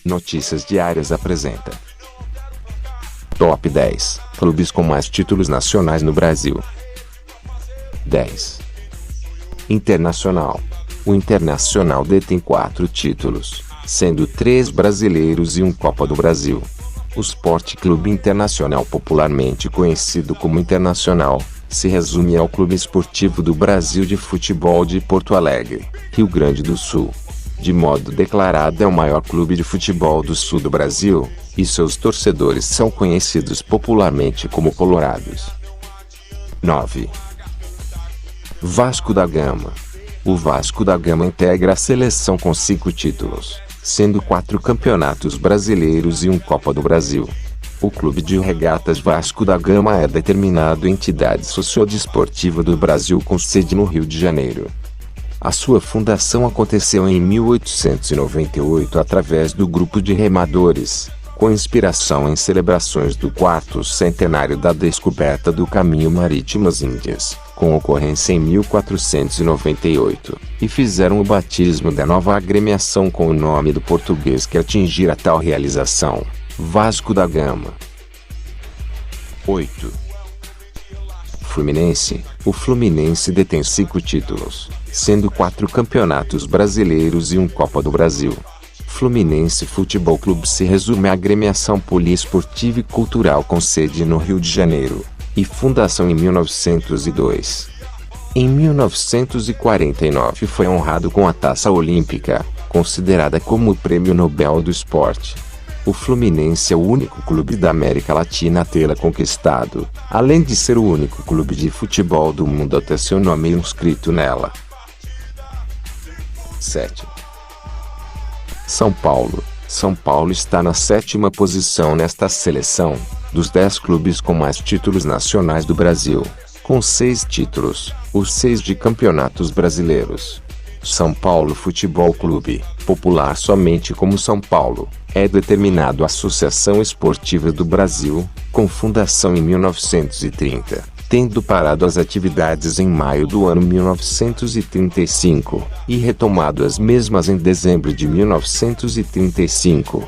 Notícias Diárias apresenta Top 10 clubes com mais títulos nacionais no Brasil. 10. Internacional. O Internacional detém 4 títulos, sendo 3 brasileiros e 1 Copa do Brasil. O Sport Clube Internacional, popularmente conhecido como Internacional, se resume ao Clube Esportivo do Brasil de Futebol de Porto Alegre, Rio Grande do Sul. De modo declarado, é o maior clube de futebol do sul do Brasil, e seus torcedores são conhecidos popularmente como colorados. 9. Vasco da Gama. O Vasco da Gama integra a seleção com 5 títulos, sendo 4 campeonatos brasileiros e 1 Copa do Brasil. O Clube de Regatas Vasco da Gama é determinado entidade sociodesportiva do Brasil com sede no Rio de Janeiro. A sua fundação aconteceu em 1898 através do grupo de remadores, com inspiração em celebrações do 4º centenário da descoberta do caminho marítimo às Índias, com ocorrência em 1498, e fizeram o batismo da nova agremiação com o nome do português que atingira tal realização, Vasco da Gama. 8. Fluminense. O Fluminense detém 5 títulos, sendo 4 campeonatos brasileiros e 1 Copa do Brasil. Fluminense Futebol Clube se resume à agremiação poliesportiva e cultural com sede no Rio de Janeiro, e fundação em 1902. Em 1949 foi honrado com a Taça Olímpica, considerada como o Prêmio Nobel do Esporte. O Fluminense é o único clube da América Latina a tê-la conquistado, além de ser o único clube de futebol do mundo a ter seu nome inscrito nela. 7. São Paulo. São Paulo está na 7ª posição nesta seleção, dos 10 clubes com mais títulos nacionais do Brasil, com 6 títulos, os 6 de campeonatos brasileiros. São Paulo Futebol Clube, popular somente como São Paulo, é determinado Associação Esportiva do Brasil, com fundação em 1930, tendo parado as atividades em maio do ano 1935, e retomado as mesmas em dezembro de 1935.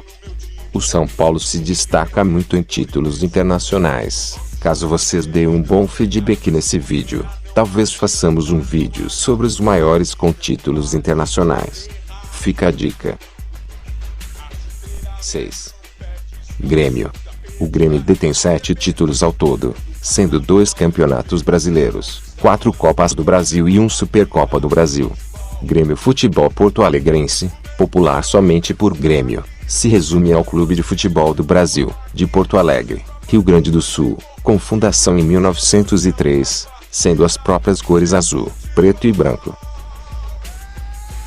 O São Paulo se destaca muito em títulos internacionais. Caso vocês deem um bom feedback nesse vídeo, talvez façamos um vídeo sobre os maiores com títulos internacionais. Fica a dica. 6. Grêmio. O Grêmio detém 7 títulos ao todo, sendo 2 campeonatos brasileiros, 4 Copas do Brasil e 1 Supercopa do Brasil. Grêmio Futebol Porto Alegrense, popular somente por Grêmio, se resume ao Clube de Futebol do Brasil, de Porto Alegre, Rio Grande do Sul, com fundação em 1903, sendo as próprias cores azul, preto e branco.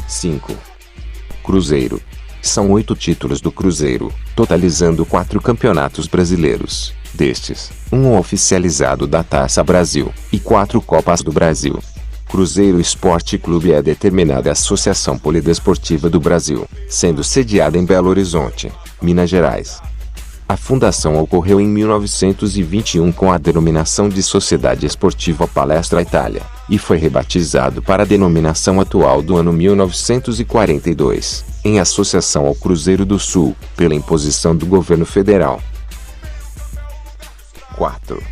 5. Cruzeiro. São 8 títulos do Cruzeiro, totalizando 4 campeonatos brasileiros, destes, 1 oficializado da Taça Brasil, e 4 Copas do Brasil. Cruzeiro Esporte Clube é determinada Associação Polidesportiva do Brasil, sendo sediada em Belo Horizonte, Minas Gerais. A fundação ocorreu em 1921 com a denominação de Sociedade Esportiva Palestra Itália, e foi rebatizado para a denominação atual do ano 1942, em associação ao Cruzeiro do Sul, pela imposição do governo federal. 4.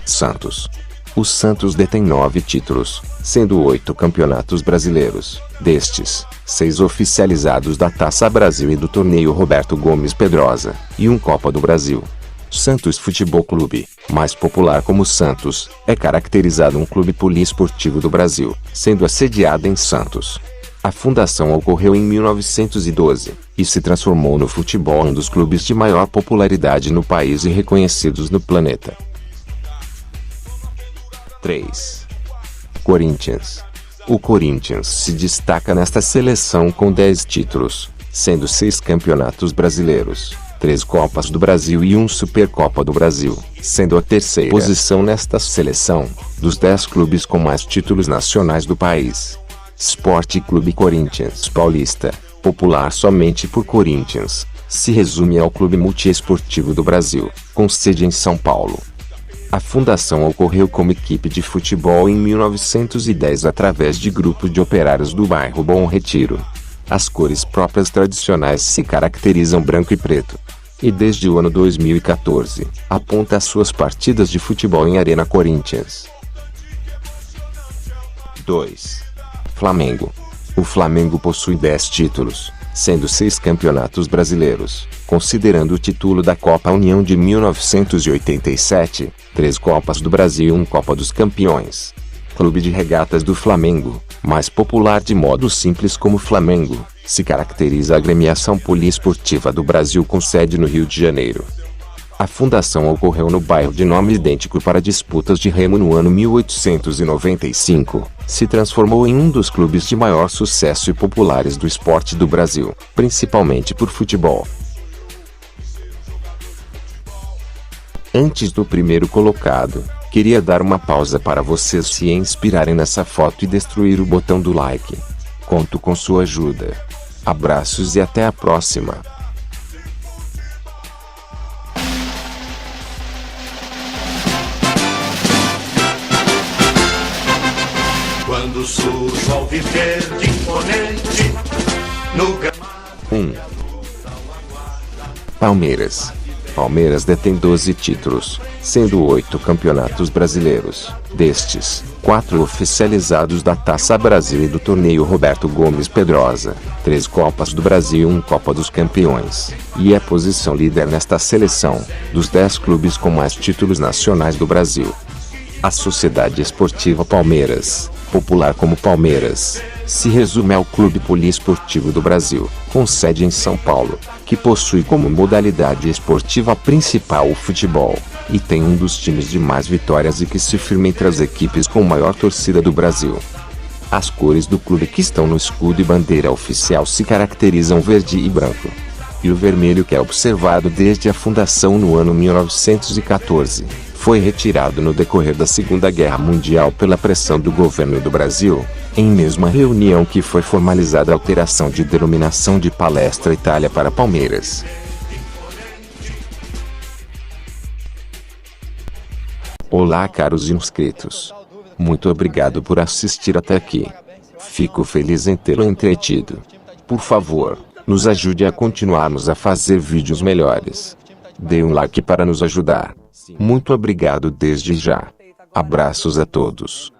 Santos. O Santos detém 9 títulos, sendo 8 campeonatos brasileiros, destes, 6 oficializados da Taça Brasil e do torneio Roberto Gomes Pedrosa, e 1 Copa do Brasil. Santos Futebol Clube, mais popular como Santos, é caracterizado um clube poliesportivo do Brasil, sendo assediado em Santos. A fundação ocorreu em 1912, e se transformou no futebol um dos clubes de maior popularidade no país e reconhecidos no planeta. 3. Corinthians. O Corinthians se destaca nesta seleção com 10 títulos, sendo 6 campeonatos brasileiros, 3 Copas do Brasil e 1 Supercopa do Brasil, sendo a 3ª posição nesta seleção, dos 10 clubes com mais títulos nacionais do país. Sport Clube Corinthians Paulista, popular somente por Corinthians, se resume ao clube multiesportivo do Brasil, com sede em São Paulo. A fundação ocorreu como equipe de futebol em 1910 através de grupo de operários do bairro Bom Retiro. As cores próprias tradicionais se caracterizam branco e preto. E desde o ano 2014, aponta as suas partidas de futebol em Arena Corinthians. 2. Flamengo. O Flamengo possui 10 títulos, sendo 6 campeonatos brasileiros, considerando o título da Copa União de 1987, 3 Copas do Brasil e 1 Copa dos Campeões. Clube de Regatas do Flamengo, mais popular de modo simples como Flamengo, se caracteriza a agremiação poliesportiva do Brasil com sede no Rio de Janeiro. A fundação ocorreu no bairro de nome idêntico para disputas de remo no ano 1895. Se transformou em um dos clubes de maior sucesso e populares do esporte do Brasil, principalmente por futebol. Antes do primeiro colocado, queria dar uma pausa para vocês se inspirarem nessa foto e destruir o botão do like. Conto com sua ajuda. Abraços e até a próxima. Quando surge ao viver de imponente no gramado. 1. Palmeiras. Palmeiras detém 12 títulos, sendo 8 campeonatos brasileiros. Destes, 4 oficializados da Taça Brasil e do torneio Roberto Gomes Pedrosa, 3 Copas do Brasil e 1 Copa dos Campeões. E é posição líder nesta seleção, dos 10 clubes com mais títulos nacionais do Brasil. A Sociedade Esportiva Palmeiras, popular como Palmeiras, se resume ao Clube Poliesportivo do Brasil, com sede em São Paulo, que possui como modalidade esportiva principal o futebol, e tem um dos times de mais vitórias e que se firma entre as equipes com maior torcida do Brasil. As cores do clube que estão no escudo e bandeira oficial se caracterizam verde e branco. E o vermelho, que é observado desde a fundação no ano 1914, foi retirado no decorrer da Segunda Guerra Mundial pela pressão do governo do Brasil, em mesma reunião que foi formalizada a alteração de denominação de Palestra Itália para Palmeiras. Olá, caros inscritos. Muito obrigado por assistir até aqui. Fico feliz em tê-lo entretido. Por favor, nos ajude a continuarmos a fazer vídeos melhores. Dê um like para nos ajudar. Muito obrigado desde já. Abraços a todos.